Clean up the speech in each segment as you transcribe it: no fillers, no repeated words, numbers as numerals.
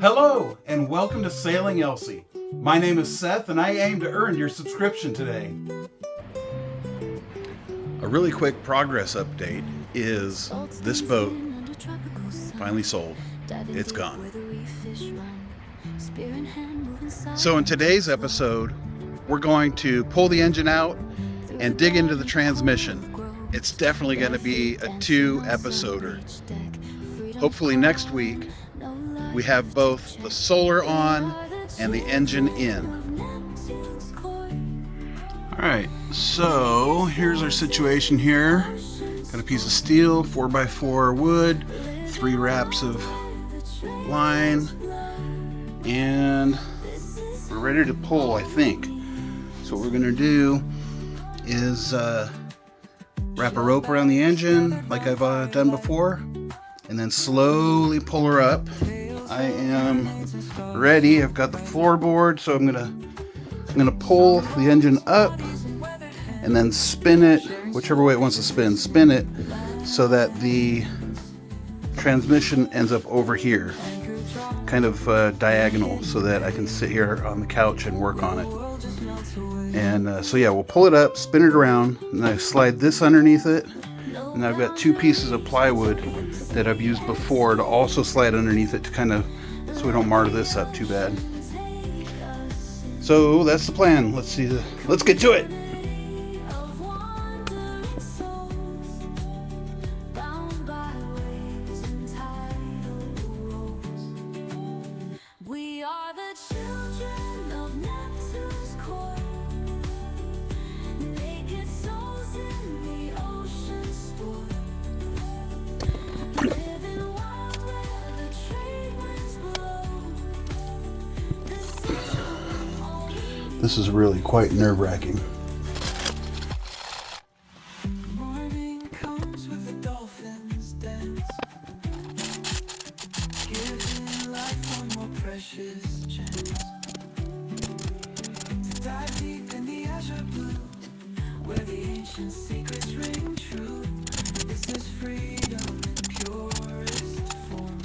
Hello, and welcome to Sailing Elsie. My name is Seth, and I aim to earn your subscription today. A really quick progress update is this boat finally sold. It's gone. So in today's episode, we're going to pull the engine out and dig into the transmission. It's definitely going to be a 2-episoder. Hopefully next week, we have both the solar on and the engine in. Alright, so here's our situation here. Got a piece of steel, 4x4 wood, 3 wraps of line, and we're ready to pull, I think. So what we're going to do is wrap a rope around the engine like I've done before, and then slowly pull her up. I am ready. I've got the floorboard, so I'm gonna pull the engine up and then spin it whichever way it wants to spin. Spin it so that the transmission ends up over here, kind of diagonal, so that I can sit here on the couch and work on it. And so yeah, we'll pull it up, spin it around, and I slide this underneath it. And I've got 2 pieces of plywood that I've used before to also slide underneath it to kind of, so we don't mar this up too bad. So that's the plan. Let's get to it. This is really quite nerve-wracking. Morning comes with the dolphins dance, giving life one more precious chance to dive deep in the azure blue, where the ancient secrets ring true. This is freedom in purest form,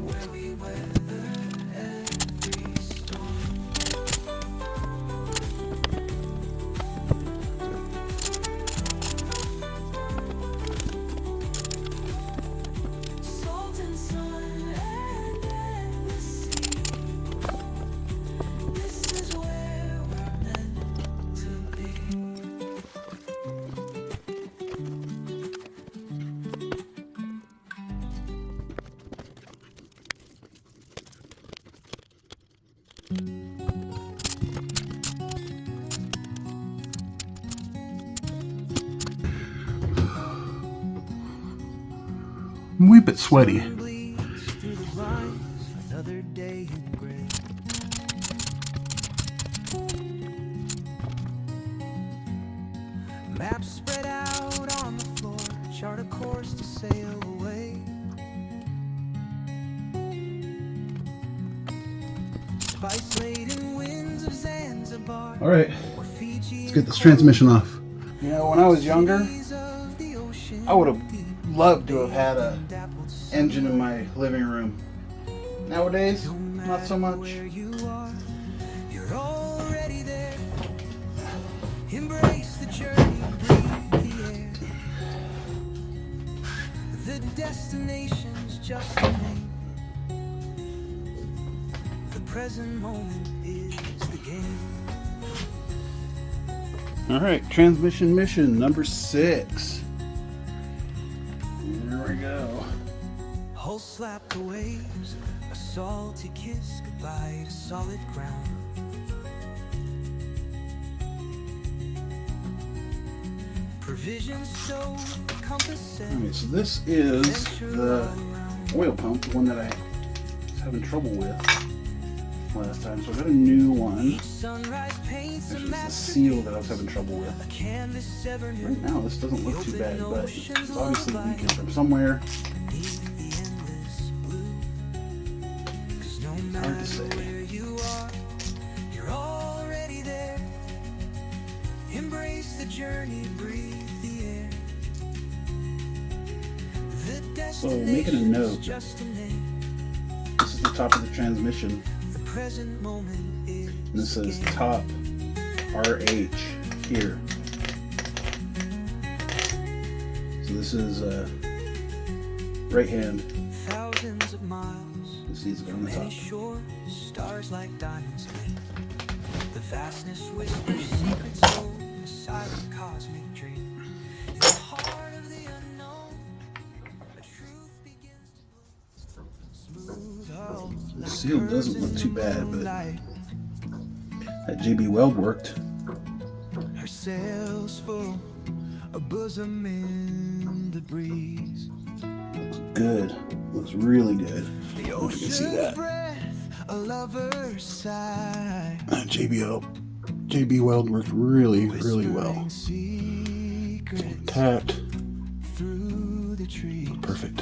where we weather every storm. I'm a wee bit sweaty. Maps spread out on the floor, chart a course to sail away. Spice-laden winds of Zanzibar. All right, let's get this transmission off. You know, when I was younger, I would have loved to have had a engine in my living room. Nowadays, not so much. You're already there. Embrace the journey, breathe the air. The destination's just a name. The present moment is the game. All right, transmission mission number 6. There we go. Hull slap the waves, a salty kiss goodbye to solid ground. Provisions stowed, compass set. All right, so this is the oil pump, the one that I was having trouble with last time. So I got a new one. Sunrise paints a Actually, it's the seal that I was having trouble with. canvas ever new. Right now, this doesn't look too bad, but it's obviously leaking from somewhere. It's hard to say. You're already there. Embrace the journey, breathe the air. So making a note. This is the top of the transmission. And this says top RH here. So this is right hand. Thousands of miles. This needs to go on the top. Shore, stars like diamonds. The vastness whispers secrets soul, a silent cosmic dream. In the heart of the unknown, a truth begins to bloom. Smooth hull, The seal doesn't look too bad, but that JB Weld worked. her sails full, a bosom in the breeze. Good. Looks really good. The You can ocean's see that. breath, a lover's sigh. JB Weld worked really well. Secrets Tapped. through the trees. Perfect.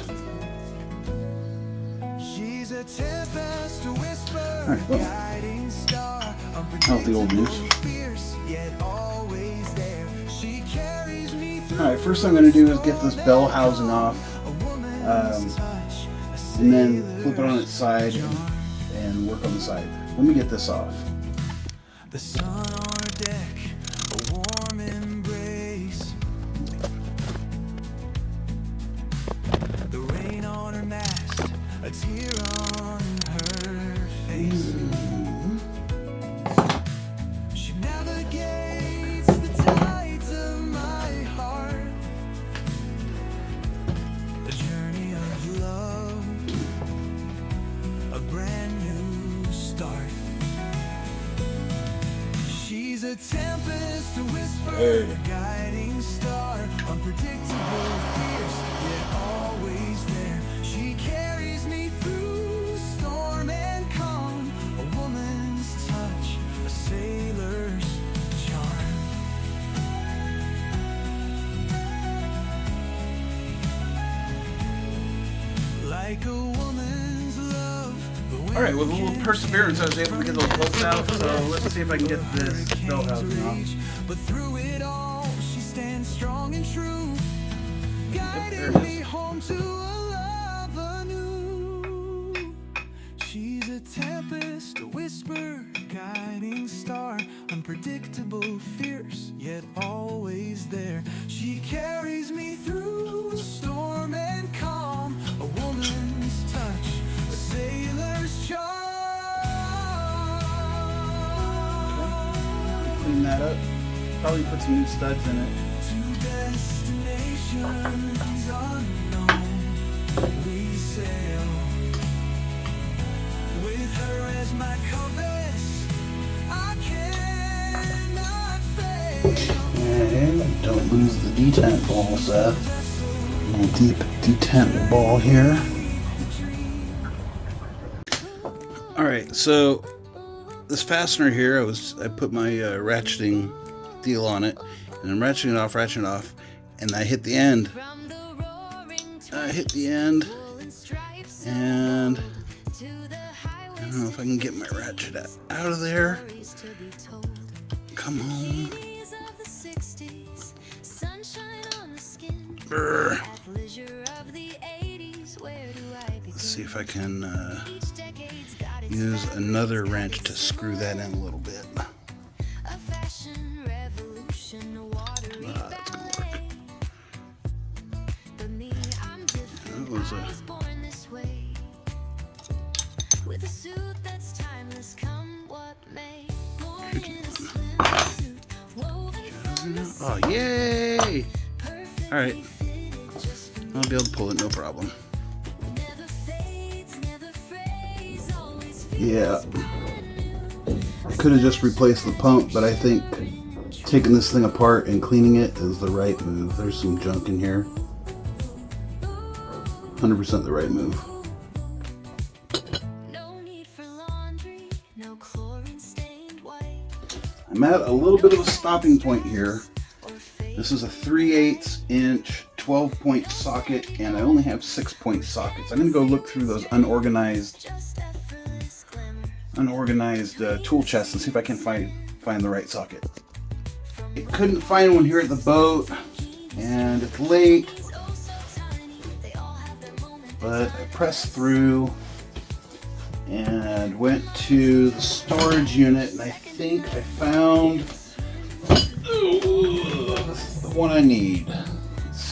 She's a tempest, a whisper, Alright, well, guiding star, not the old news. fierce, yet always there. She carries me through Alright, first thing I'm going to do is get this bell housing off, a woman's touch, a and then flip it on its side and work on the side. Let me get this off. the sun on her deck, a warm embrace. The rain on her mast, a tear on her face. She navigates the tides of my heart. A journey of love, a brand new start. She's a tempest, a whisper, Hey. a guiding star, unpredictable, fierce, yet always there. She carries me through storm and calm, a woman's touch, a sailor's charm. Like a woman's love. Alright, with a little perseverance I was able to get those bolts out, so let's see if I can get this bell housing off. But through it all, she stands strong and true, there it guiding is. me home to a love anew. She's a tempest, a whisper, guiding star, unpredictable, fierce, yet always there. She carries me through storm and calm, a woman's touch, a sailor's charm. Clean that up. Probably put some new studs in it. To destinations unknown, we sail. With her as my compass, I cannot fail. And don't lose the detent ball, Seth. A little deep detent ball here. Alright, so this fastener here, I put my ratcheting deal on it, and I'm ratcheting it off, and I hit the end. And I don't know if I can get my ratchet out of there. Come on. Brr. Let's see if I can use another wrench to screw that in a little bit. That's gonna work. That was a oh, yay! Alright. I'll be able to pull it, no problem. Yeah. I could have just replaced the pump, but I think taking this thing apart and cleaning it is the right move. There's some junk in here. 100% the right move. I'm at a little bit of a stopping point here. This is a 3/8 inch 12-point socket, and I only have 6-point sockets. I'm going to go look through those unorganized tool chests and see if I can find the right socket. I couldn't find one here at the boat, and it's late, but I pressed through and went to the storage unit, and I think I found the one I need.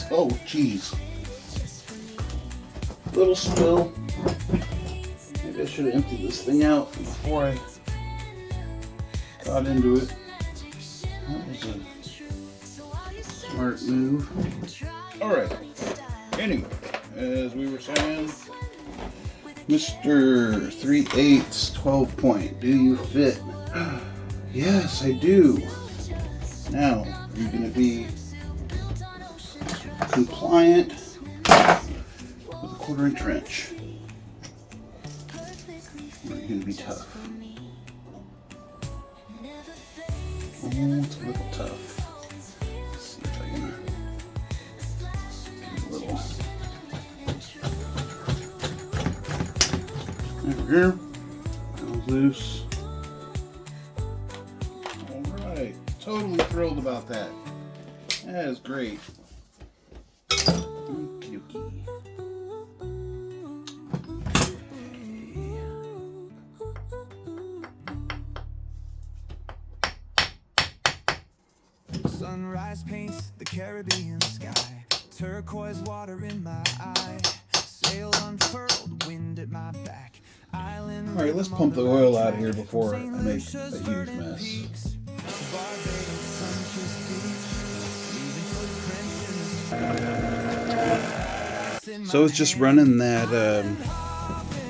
Oh, geez. Little spill. Maybe I should have emptied this thing out before I got into it. That was a smart move. Alright. Anyway, as we were saying, Mr. 3/8 12 point. Do you fit? Yes, I do. Now, you're going to be compliant with a 1/4-inch wrench. You're going to be tough. Oh, it's a little tough. Let's see if I can get a little. There we go. That was loose. Alright. Totally thrilled about that. That is great. Sunrise paints the Caribbean sky, turquoise water in my eye, sail unfurled, wind at my back. Alright, let's pump the oil out here before I make a huge mess. So it's just running that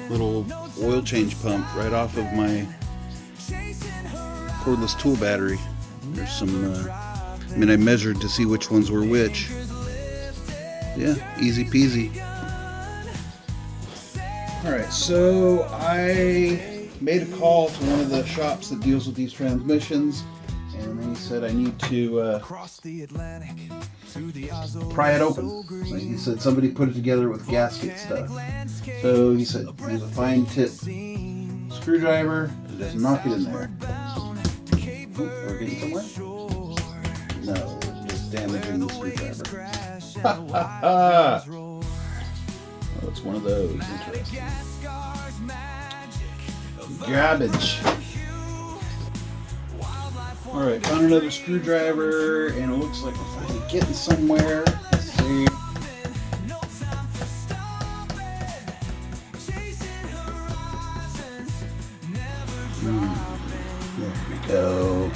little oil change pump right off of my cordless tool battery. There's some, I measured to see which ones were which. Yeah, easy peasy. Alright, so I made a call to one of the shops that deals with these transmissions, and they said I need to pry it open. Like he said, somebody put it together with gasket stuff. So he said, use a fine tip screwdriver to just knock it in there. Oh, are we getting somewhere? No, we're just damaging the screwdriver. Ha ha ha! Oh, it's one of those. Interesting. Garbage. Alright, found another screwdriver, and it looks like we're finally getting somewhere. Let's see. There we go.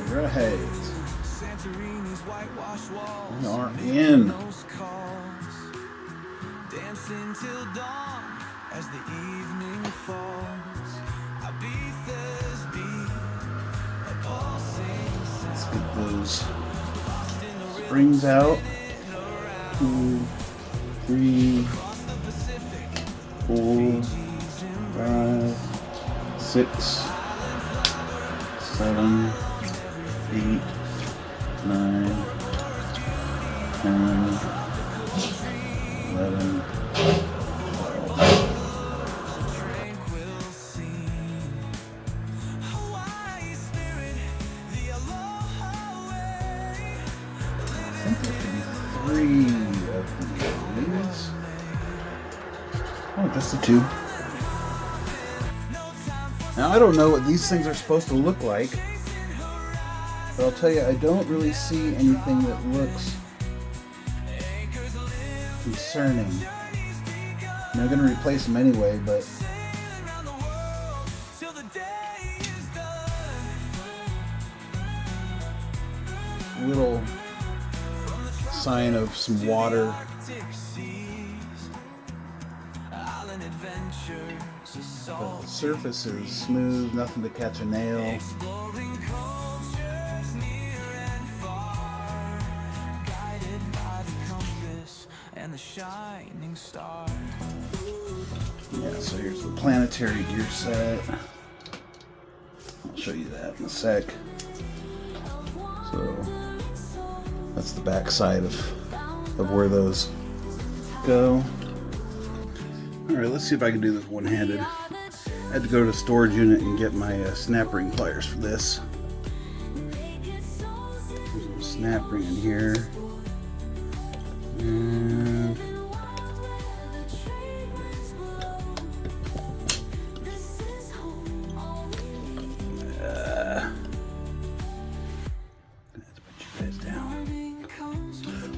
Alright. We are in. Dancing till dawn as the evening falls. Ibiza's beat, a pulsing Let's get those springs out. 2, 3, 4, 5, 6, 7, 8, 9, 10, 11, 12. I think there should be 3 of these. Oh, just the 2. Now I don't know what these things are supposed to look like, but I'll tell you, I don't really see anything that looks concerning. I'm going to replace them anyway, but little sign of some water. The surface is smooth, nothing to catch a nail. Yeah, so here's the planetary gear set. I'll show you that in a sec. So that's the back side of where those go. Alright, let's see if I can do this one-handed. Had to go to the storage unit and get my snap ring pliers for this. There's a snap ring in here. And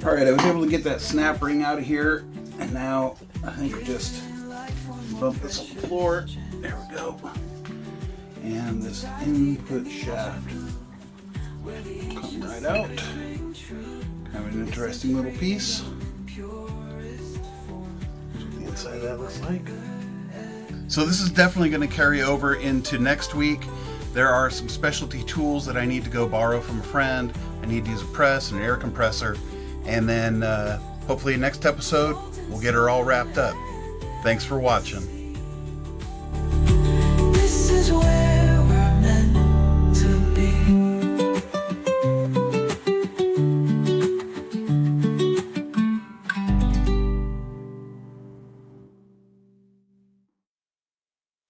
alright, I was able to get that snap ring out of here, and now I think we just bump this on the floor. There we go. And this input shaft come right out. Kind of an interesting little piece. Here's what the inside of that looks like. So this is definitely going to carry over into next week. There are some specialty tools that I need to go borrow from a friend. I need to use a press and an air compressor. And then hopefully next episode, we'll get her all wrapped up. Thanks for watching.